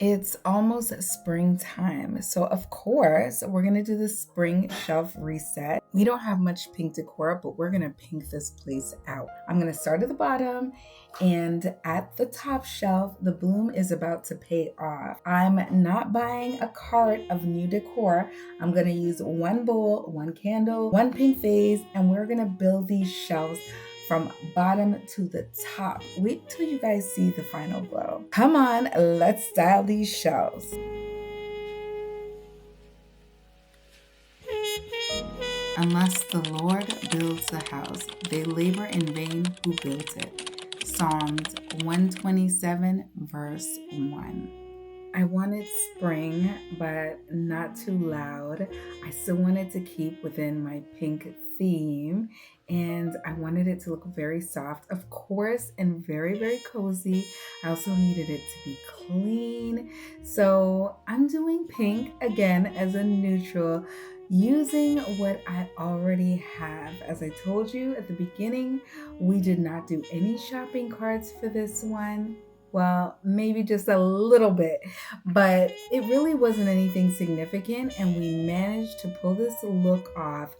It's almost springtime, so of course, we're gonna do the spring shelf reset. We don't have much pink decor, but we're gonna pink this place out. I'm gonna start at the bottom, and at the top shelf, the bloom is about to pay off. I'm not buying a cart of new decor. I'm gonna use one bowl, one candle, one pink vase, and we're gonna build these shelves from bottom to the top. Wait till you guys see the final glow. Come on, let's style these shelves. Unless the Lord builds the house, they labor in vain who built it. Psalms 127, verse 1. I wanted spring, but not too loud. I still wanted to keep within my pink theme, and I wanted it to look very soft, of course, and very, very cozy. I also needed it to be clean. So I'm doing pink again as a neutral, using what I already have. As I told you at the beginning, we did not do any shopping carts for this one. Well, maybe just a little bit, but it really wasn't anything significant, and we managed to pull this look off,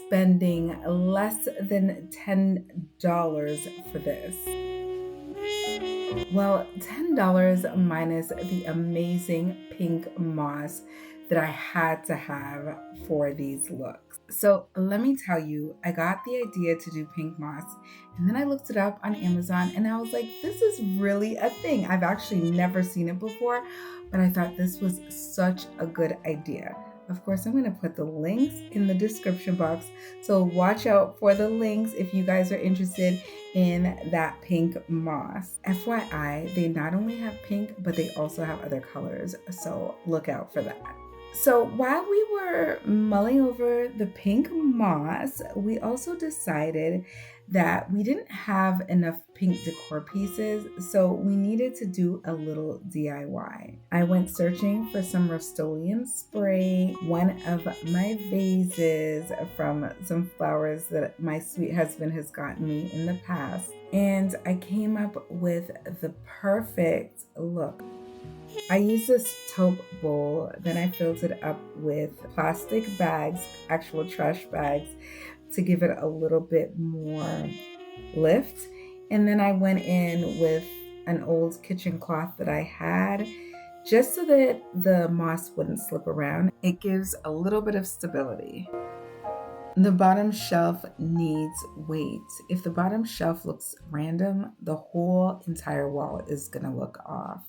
spending less than $10 for this. Well, $10 minus the amazing pink moss that I had to have for these looks. So let me tell you, I got the idea to do pink moss, and then I looked it up on Amazon, and I was like, this is really a thing. I've actually never seen it before, but I thought this was such a good idea. Of course, I'm going to put the links in the description box, so watch out for the links if you guys are interested in that pink moss. FYI, they not only have pink, but they also have other colors, so look out for that. So while we were mulling over the pink moss, we also decided that we didn't have enough pink decor pieces, so we needed to do a little DIY. I went searching for some Rust-Oleum spray, one of my vases from some flowers that my sweet husband has gotten me in the past, and I came up with the perfect look. I used this taupe bowl, then I filled it up with plastic bags, actual trash bags, to give it a little bit more lift. And then I went in with an old kitchen cloth that I had, just so that the moss wouldn't slip around. It gives a little bit of stability. The bottom shelf needs weight. If the bottom shelf looks random, the whole entire wall is gonna look off.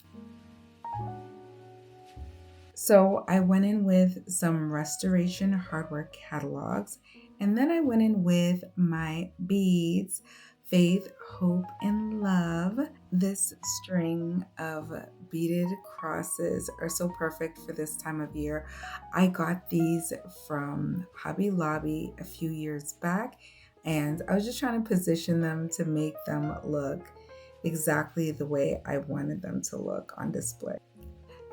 So I went in with some restoration hardware catalogs, and then I went in with my beads, Faith, Hope, and Love. This string of beaded crosses are so perfect for this time of year. I got these from Hobby Lobby a few years back, and I was just trying to position them to make them look exactly the way I wanted them to look on display.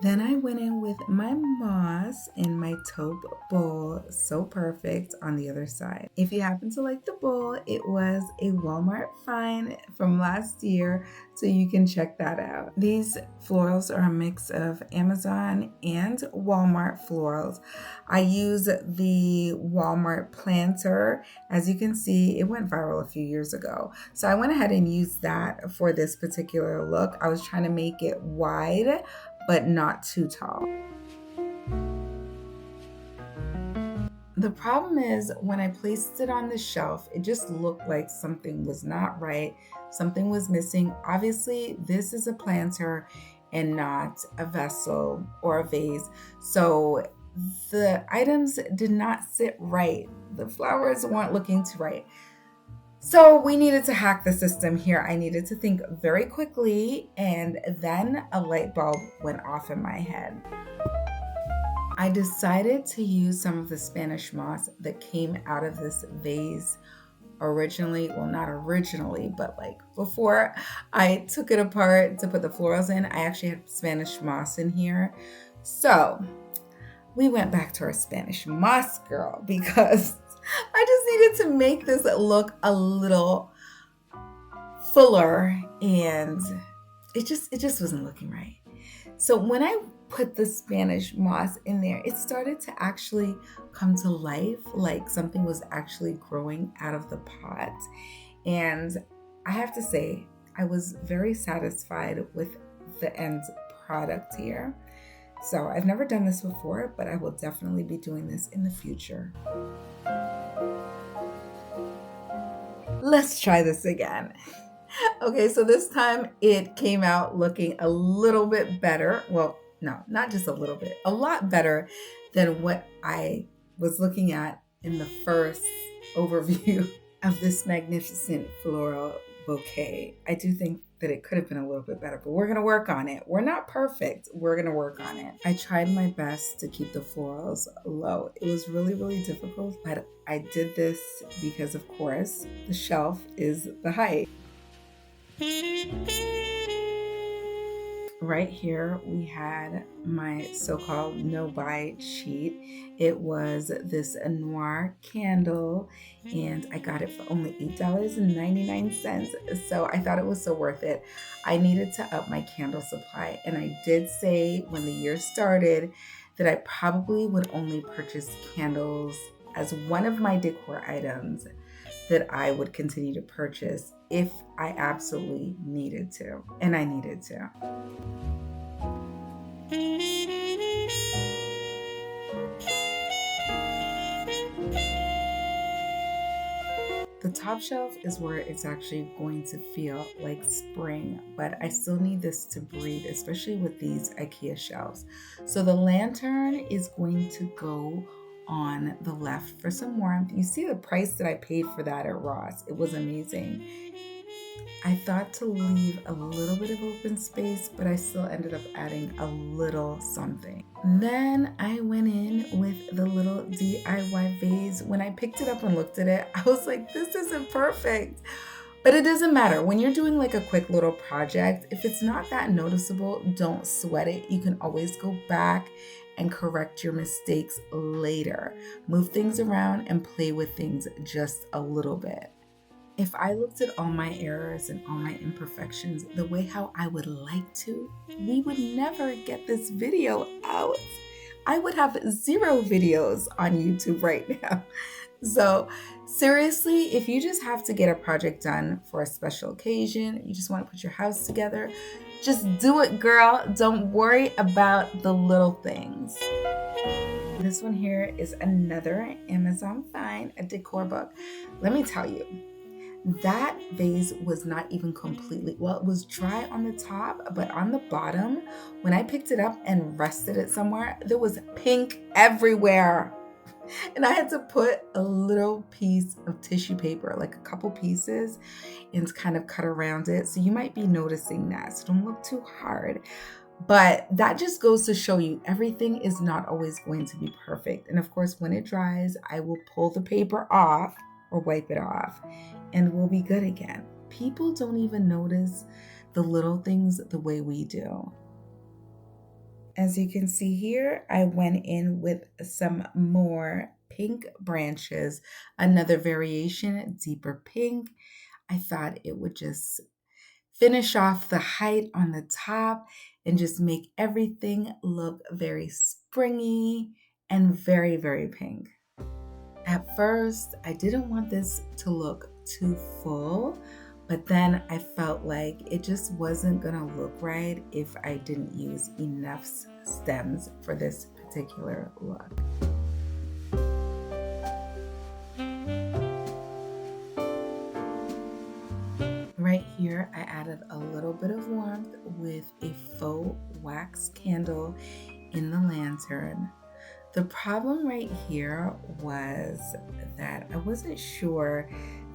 Then I went in with my moss in my taupe bowl, so perfect, on the other side. If you happen to like the bowl, it was a Walmart find from last year, so you can check that out. These florals are a mix of Amazon and Walmart florals. I use the Walmart planter. As you can see, it went viral a few years ago. So I went ahead and used that for this particular look. I was trying to make it wide, but not too tall. The problem is when I placed it on the shelf, it just looked like something was not right, something was missing. Obviously, this is a planter and not a vessel or a vase, so the items did not sit right. The flowers weren't looking too right. So we needed to hack the system here. I needed to think very quickly, and then a light bulb went off in my head. I decided to use some of the Spanish moss that came out of this vase originally. Well, not originally, but like before I took it apart to put the florals in, I actually had Spanish moss in here. So we went back to our Spanish moss girl because I just needed to make this look a little fuller, and it just wasn't looking right. So when I put the Spanish moss in there, it started to actually come to life, like something was actually growing out of the pot. And I have to say, I was very satisfied with the end product here. So I've never done this before, but I will definitely be doing this in the future. Let's try this again. Okay, so this time it came out looking a little bit better. Well, no, not just a little bit, a lot better than what I was looking at in the first overview of this magnificent floral bouquet. I do think that it could have been a little bit better, but we're gonna work on it. We're not perfect, we're gonna work on it. I tried my best to keep the florals low. It was really, really difficult, but I did this because, of course, the shelf is the height. Right here, we had my so-called no-buy cheat. It was this noir candle, and I got it for only $8.99. So I thought it was so worth it. I needed to up my candle supply, and I did say when the year started that I probably would only purchase candles as one of my decor items that I would continue to purchase if I absolutely needed to, and I needed to. The top shelf is where it's actually going to feel like spring, but I still need this to breathe, especially with these IKEA shelves. So the lantern is going to go on the left for some warmth. You see the price that I paid for that at Ross. It was amazing. I thought to leave a little bit of open space, but I still ended up adding a little something. Then I went in with the little DIY vase. When I picked it up and looked at it, I was like, this isn't perfect. But it doesn't matter. When you're doing like a quick little project, if it's not that noticeable, don't sweat it. You can always go back and correct your mistakes later. Move things around and play with things just a little bit. If I looked at all my errors and all my imperfections the way how I would like to, we would never get this video out. I would have 0 videos on YouTube right now. So seriously, if you just have to get a project done for a special occasion, you just want to put your house together, just do it, girl. Don't worry about the little things. This one here is another Amazon find, a decor book. Let me tell you, that vase was not even completely, well, it was dry on the top, but on the bottom, when I picked it up and rested it somewhere, there was pink everywhere. And I had to put a little piece of tissue paper, like a couple pieces, and kind of cut around it. So you might be noticing that, so don't look too hard. But that just goes to show you everything is not always going to be perfect. And of course, when it dries, I will pull the paper off or wipe it off, and we'll be good again. People don't even notice the little things the way we do. As you can see here, I went in with some more pink branches, another variation, deeper pink. I thought it would just finish off the height on the top and just make everything look very springy and very, very pink. At first, I didn't want this to look too full, but then I felt like it just wasn't gonna look right if I didn't use enough stems for this particular look. Right here, I added a little bit of warmth with a faux wax candle in the lantern. The problem right here was that I wasn't sure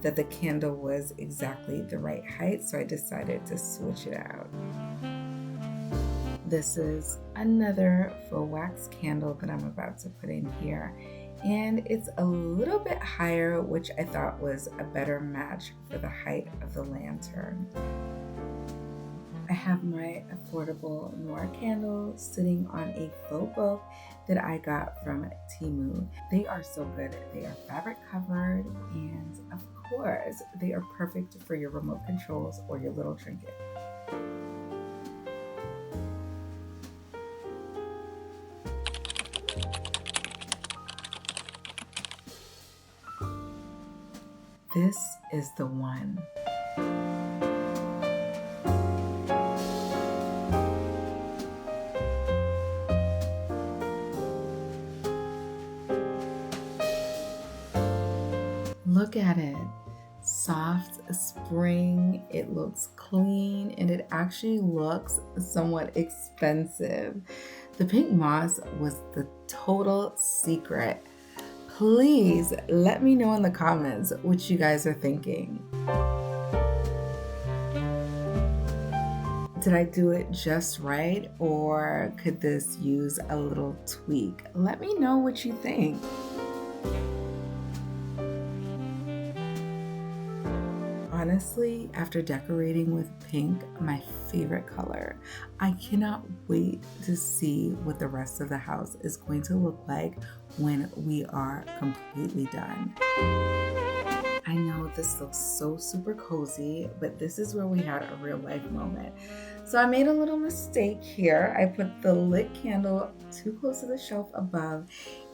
that the candle was exactly the right height, so I decided to switch it out. This is another faux wax candle that I'm about to put in here, and it's a little bit higher, which I thought was a better match for the height of the lantern. I have my affordable noir candle sitting on a faux book that I got from Temu. They are so good. They are fabric covered, and of course, they are perfect for your remote controls or your little trinket. This is the one. Look at it. Soft spring. It looks clean and it actually looks somewhat expensive. The pink moss was the total secret. Please let me know in the comments what you guys are thinking. Did I do it just right, or could this use a little tweak? Let me know what you think. Honestly, after decorating with pink, my favorite color, I cannot wait to see what the rest of the house is going to look like when we are completely done. I know this looks so super cozy, but this is where we had a real life moment. So I made a little mistake here. I put the lit candle too close to the shelf above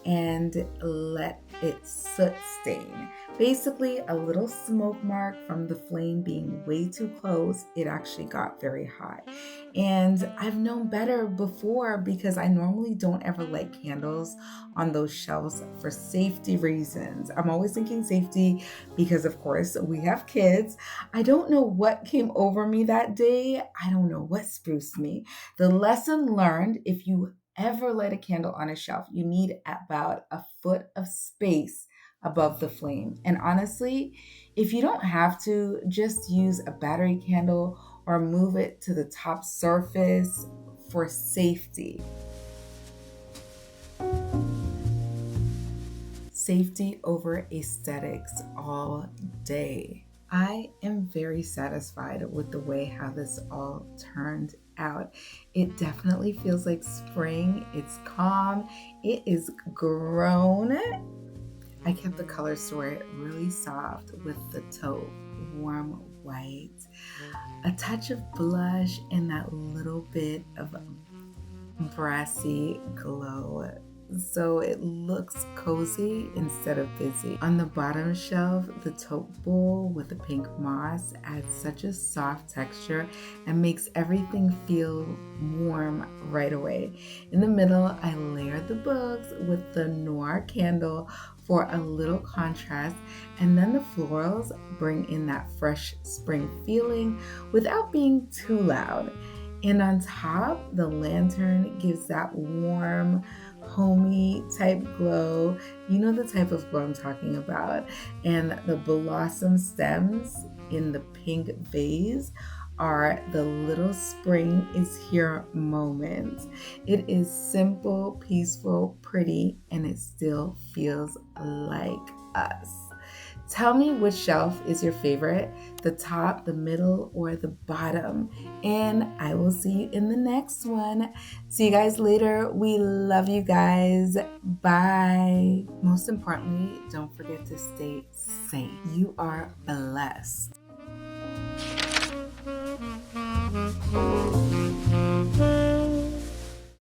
and let it soot stain. Basically, a little smoke mark from the flame being way too close. It actually got very hot. And I've known better before because I normally don't ever light candles on those shelves for safety reasons. I'm always thinking safety because, of course, we have kids. I don't know what came over me that day. I don't know what spruced me. The lesson learned, if you ever light a candle on a shelf, you need about a foot of space above the flame. And honestly, if you don't have to, just use a battery candle or move it to the top surface for safety. Safety over aesthetics all day. I am very satisfied with the way how this all turned out. It definitely feels like spring. It's calm. It is grown. I kept the color story really soft with the taupe, warm white, a touch of blush, and that little bit of brassy glow. So it looks cozy instead of busy. On the bottom shelf, the taupe bowl with the pink moss adds such a soft texture and makes everything feel warm right away. In the middle, I layered the books with the noir candle for a little contrast, and then the florals bring in that fresh spring feeling without being too loud. And on top, the lantern gives that warm, homey type glow. You know the type of glow I'm talking about. And the blossom stems in the pink vase are the little spring is here moments. It is simple, peaceful, pretty, and it still feels like us. Tell me which shelf is your favorite, the top, the middle, or the bottom. And I will see you in the next one. See you guys later. We love you guys. Bye. Most importantly, don't forget to stay safe. You are blessed.